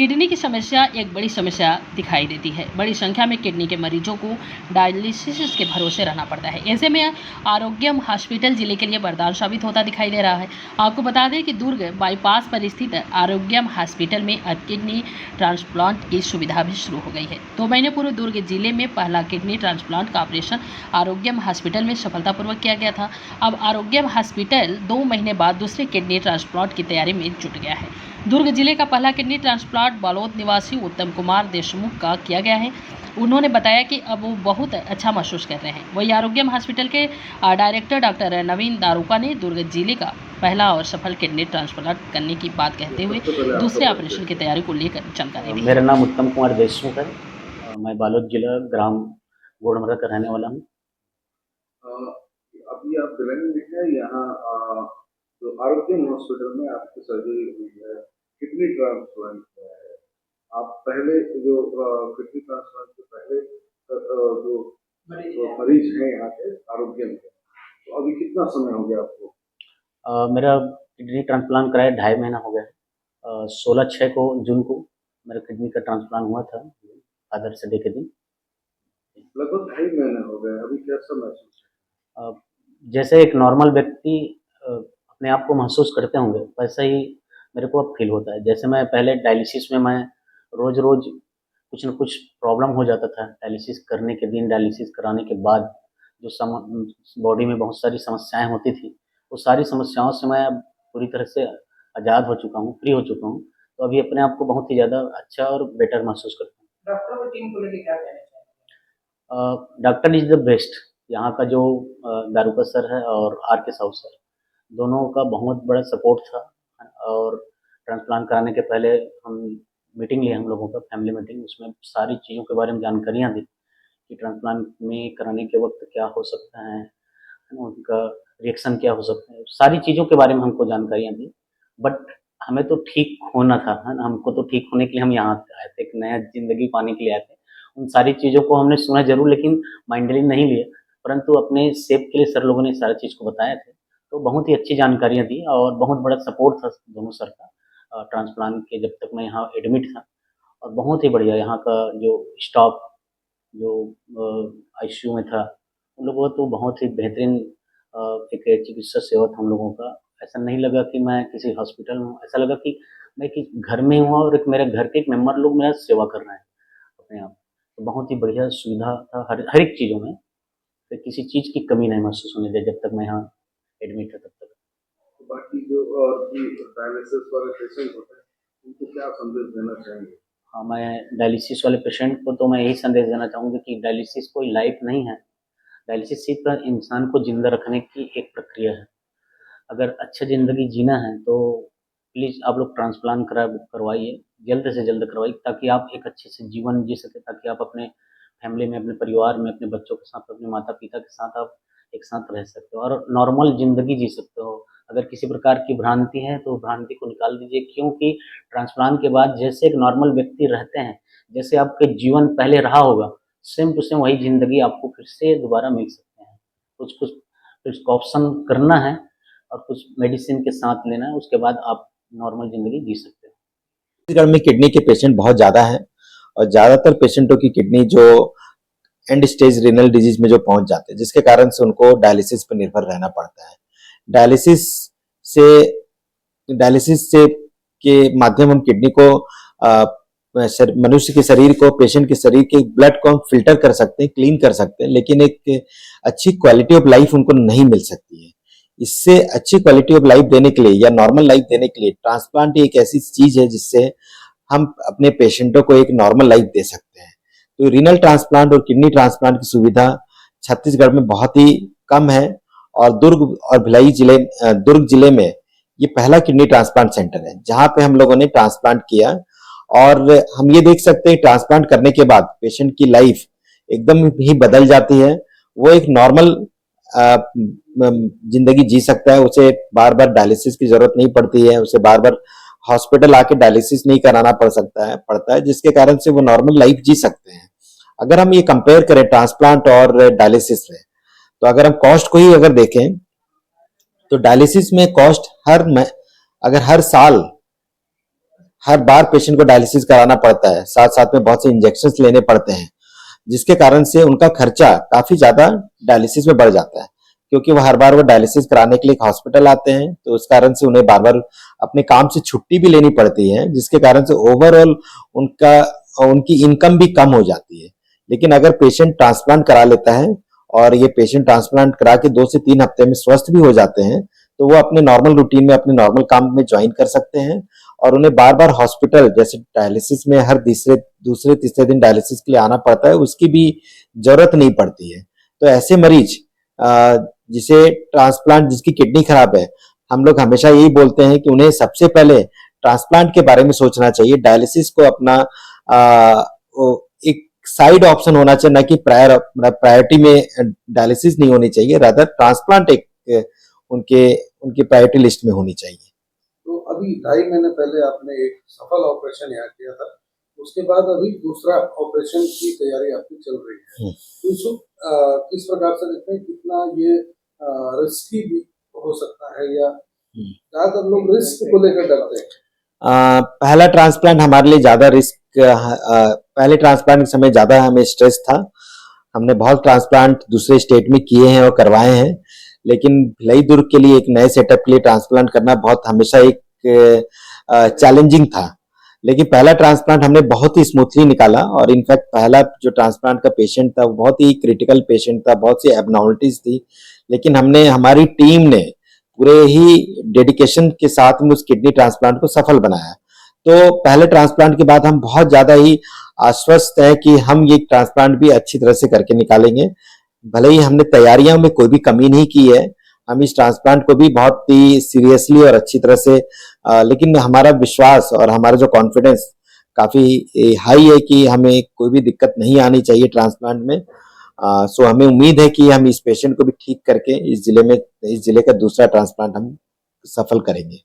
Kidney की समस्या एक बड़ी समस्या दिखाई देती है। बड़ी संख्या में किडनी के मरीजों को डायलिसिस के भरोसे रहना पड़ता है। ऐसे में आरोग्यम हॉस्पिटल जिले के लिए वरदान साबित होता दिखाई दे रहा है। आपको बता दें कि दुर्ग बाईपास पर स्थित आरोग्यम हॉस्पिटल में अब किडनी ट्रांसप्लांट की सुविधा भी शुरू हो गई है। 2 महीने पूर्व दुर्ग जिले में पहला किडनी ट्रांसप्लांट का ऑपरेशन आरोग्यम हॉस्पिटल में सफलतापूर्वक किया गया था। अब आरोग्यम हॉस्पिटल 2 महीने बाद दूसरे किडनी ट्रांसप्लांट की तैयारी में जुट गया है। दुर्ग जिले का पहला किडनी ट्रांसप्लांट बालोद निवासी उत्तम कुमार देशमुख का किया गया है। उन्होंने बताया कि अब वो बहुत अच्छा महसूस कर रहे हैं। वही आरोग्यम हॉस्पिटल के डायरेक्टर डॉक्टर नवीन दारुका ने दुर्ग जिले का पहला और सफल किडनी ट्रांसप्लांट करने की बात कहते हुए दूसरे ऑपरेशन की तैयारी को लेकर जानकारी दी। मेरा नाम उत्तम कुमार देशमुख है। मैं बालोद जिला ग्राम गोड़मरा का रहने वाला हूँ। अभी आप दिल्ली में हैं, यहाँ तो आरोग्यम हॉस्पिटल में आपकी सर्जरी हुई है, किडनी ट्रांसप्लांट हुआ है। आप पहले जो किडनी ट्रांसप्लांट से पहले जो मरीज हैं यहाँ के आरोग्यम के, तो अभी कितना समय हो गया आपको? मेरा किडनी ट्रांसप्लांट कराया 2.5 महीना हो गया। 16/6 को जून को मेरा किडनी का ट्रांसप्लांट हुआ था, फादर्स डे के दिन। लगभग 2.5 महीने हो गए। अभी कैसा महसूस है? जैसे एक नॉर्मल व्यक्ति अपने आप को महसूस करते होंगे, वैसा ही मेरे को अब फील होता है। जैसे मैं पहले डायलिसिस में मैं रोज़-रोज़ कुछ न कुछ प्रॉब्लम हो जाता था। डायलिसिस करने के दिन, डायलिसिस कराने के बाद जो बॉडी में बहुत सारी समस्याएँ होती थी, वो सारी समस्याओं से मैं अब पूरी तरह से आज़ाद हो चुका हूँ, फ्री हो चुका हूँ। तो अभी अपने आप को बहुत ही ज़्यादा अच्छा और बेटर महसूस करता हूँ। डॉक्टर और टीम को लेके क्या कहना चाहिए? Doctor is the best. यहाँ का जो दारुका सर है और आर के साहू सर, दोनों का बहुत बड़ा सपोर्ट था। और ट्रांसप्लांट कराने के पहले हम मीटिंग लिए, हम लोगों का फैमिली मीटिंग, उसमें सारी चीज़ों के बारे में जानकारियाँ दी कि ट्रांसप्लांट में कराने के वक्त क्या हो सकता है ना, उनका रिएक्शन क्या हो सकता है, सारी चीज़ों के बारे में हमको जानकारियाँ दी। बट हमें तो ठीक होना था, है ना, हमको तो ठीक होने के लिए हम यहाँ आए थे, एक नया ज़िंदगी पाने के लिए आए थे। उन सारी चीज़ों को हमने सुना ज़रूर, लेकिन माइंडली नहीं लिया, परंतु अपने सेफ के लिए सर लोगों ने सारी चीज़ को बताया थे। तो बहुत ही अच्छी जानकारियाँ दी और बहुत बड़ा सपोर्ट था दोनों सर का ट्रांसप्लांट के, जब तक मैं यहाँ एडमिट था। और बहुत ही बढ़िया यहाँ का जो स्टाफ जो आईसीयू में था, उन लोगों का तो बहुत ही बेहतरीन एक चिकित्सा सेवा था हम लोगों का। ऐसा नहीं लगा कि मैं किसी हॉस्पिटल में हूँ, ऐसा लगा कि मैं कि घर में हूँ और एक मेरे घर के एक मेंबर लोग मेरा सेवा कर रहे हैं अपने आप। तो बहुत ही बढ़िया सुविधा था हर एक चीज़ों में। तो किसी चीज़ की कमी नहीं महसूस होने दी जब तक मैं यहाँ एडमिट था तब तक। तो बाकी जो और भी डायलिसिस वाले पेशेंट होते हैं, उनको क्या संदेश देना चाहेंगे? हाँ, मैं डायलिसिस वाले पेशेंट को तो मैं यही संदेश देना चाहूँगा कि डायलिसिस कोई लाइफ नहीं है। डायलिसिस सिर्फ इंसान को ज़िंदा रखने की एक प्रक्रिया है। अगर अच्छा ज़िंदगी जीना है तो प्लीज़ आप लोग ट्रांसप्लांट करवाइए, जल्द से जल्द करवाइए, ताकि आप एक अच्छे से जीवन जी सकें, ताकि आप अपने फैमिली में, अपने परिवार में, अपने बच्चों के साथ, अपने माता-पिता के साथ आप एक साथ रह सकते हो और नॉर्मल ज़िंदगी जी सकते हो। अगर किसी प्रकार की भ्रांति है तो भ्रांति को निकाल दीजिए, क्योंकि ट्रांसप्लांट के बाद जैसे एक नॉर्मल व्यक्ति रहते हैं, जैसे आपके जीवन पहले रहा होगा, सेम टू सेम वही ज़िंदगी आपको फिर से दोबारा मिल सकते हैं। कुछ-कुछ प्रिकॉशन करना है और कुछ मेडिसिन के साथ लेना है, उसके बाद आप नॉर्मल ज़िंदगी जी सकते हैं। छत्तीसगढ़ में किडनी के पेशेंट बहुत ज़्यादा हैं और ज़्यादातर पेशेंटों की किडनी जो एंड स्टेज रीनल डिजीज में जो पहुंच जाते हैं, जिसके कारण से उनको डायलिसिस पर निर्भर रहना पड़ता है। डायलिसिस से के माध्यम हम किडनी को मनुष्य के शरीर को, पेशेंट के शरीर के ब्लड को हम फिल्टर कर सकते हैं, क्लीन कर सकते हैं, लेकिन एक अच्छी क्वालिटी ऑफ लाइफ उनको नहीं मिल सकती है। इससे अच्छी क्वालिटी ऑफ लाइफ देने के लिए या नॉर्मल लाइफ देने के लिए ट्रांसप्लांट एक ऐसी चीज है जिससे हम अपने पेशेंटों को एक नॉर्मल लाइफ दे सकते हैं। तो रीनल ट्रांसप्लांट और किडनी ट्रांसप्लांट की सुविधा छत्तीसगढ़ में बहुत ही कम है और दुर्ग जिले में ये पहला किडनी ट्रांसप्लांट सेंटर है जहां पे हम लोगों ने ट्रांसप्लांट किया। और हम ये देख सकते हैं ट्रांसप्लांट करने के बाद पेशेंट की लाइफ एकदम ही बदल जाती है। वो एक नॉर्मल जिंदगी जी सकता है, उसे बार बार डायलिसिस की जरूरत नहीं पड़ती है, उसे बार बार हॉस्पिटल आके डायलिसिस नहीं कराना पड़ता है, जिसके कारण से वो नॉर्मल लाइफ जी सकते हैं। अगर हम ये कंपेयर करें ट्रांसप्लांट और डायलिसिस में, तो अगर हम कॉस्ट को ही अगर देखें तो डायलिसिस में कॉस्ट अगर हर साल हर बार पेशेंट को डायलिसिस कराना पड़ता है, साथ साथ में बहुत से इंजेक्शन लेने पड़ते हैं, जिसके कारण से उनका खर्चा काफी ज्यादा डायलिसिस में बढ़ जाता है, क्योंकि वो हर बार वो डायलिसिस कराने के लिए एक हॉस्पिटल आते हैं, तो उस कारण से उन्हें बार बार अपने काम से छुट्टी भी लेनी पड़ती है, जिसके कारण से ओवरऑल उनका उनकी इनकम भी कम हो जाती है। लेकिन अगर पेशेंट ट्रांसप्लांट करा लेता है और ये पेशेंट ट्रांसप्लांट करा के 2 से 3 हफ्ते में स्वस्थ भी हो जाते हैं, तो वो अपने नॉर्मल रूटीन में अपने नॉर्मल काम में ज्वाइन कर सकते हैं और उन्हें बार बार हॉस्पिटल जैसे डायलिसिस में हर दूसरे तीसरे दिन डायलिसिस के लिए आना पड़ता है, उसकी भी जरूरत नहीं पड़ती है। तो ऐसे मरीज जिसे ट्रांसप्लांट जिसकी किडनी खराब है, हम लोग हमेशा यही बोलते हैं कि उन्हें सबसे पहले ट्रांसप्लांट के बारे में सोचना चाहिए। डायलिसिस को अपना एक साइड ऑप्शन होना चाहिए, ना कि प्रायोरिटी में डायलिसिस नहीं होनी चाहिए, रादर ट्रांसप्लांट एक उनके उनकी प्रायोरिटी लिस्ट में होनी चाहिए। तो अभी 2.5 महीने पहले आपने एक सफल ऑपरेशन यहाँ किया था, उसके बाद अभी दूसरा ऑपरेशन की तैयारी आपकी चल रही है, तो इसको किस प्रकार से देखते हैं, कितना ये रिस्की भी हो सकता है, या ज्यादातर लोग रिस्क को लेकर डरते हैं? पहला ट्रांसप्लांट हमारे लिए ज्यादा रिस्क, पहले ट्रांसप्लांट के समय ज्यादा हमें स्ट्रेस था। हमने बहुत ट्रांसप्लांट दूसरे स्टेट में किए हैं और करवाए हैं, लेकिन भिलाई दुर्ग के लिए एक नए सेटअप के लिए ट्रांसप्लांट करना बहुत हमेशा एक चैलेंजिंग था। लेकिन पहला ट्रांसप्लांट हमने बहुत ही स्मूथली निकाला, और इनफैक्ट पहला जो ट्रांसप्लांट का पेशेंट था वो बहुत ही क्रिटिकल पेशेंट था, बहुत सी एबनॉर्मलिटीज थी, लेकिन हमारी टीम ने पूरे ही डेडिकेशन के साथ में उस किडनी ट्रांसप्लांट को सफल बनाया। तो पहले ट्रांसप्लांट के बाद हम बहुत ज्यादा ही आश्वस्त हैं कि हम ये ट्रांसप्लांट भी अच्छी तरह से करके निकालेंगे। भले ही हमने तैयारियों में कोई भी कमी नहीं की है, हम इस ट्रांसप्लांट को भी बहुत ही सीरियसली और अच्छी तरह से लेकिन हमारा विश्वास और हमारा जो कॉन्फिडेंस काफी हाई है कि हमें कोई भी दिक्कत नहीं आनी चाहिए ट्रांसप्लांट में। सो हमें उम्मीद है कि हम इस पेशेंट को भी ठीक करके इस जिले का दूसरा ट्रांसप्लांट हम सफल करेंगे।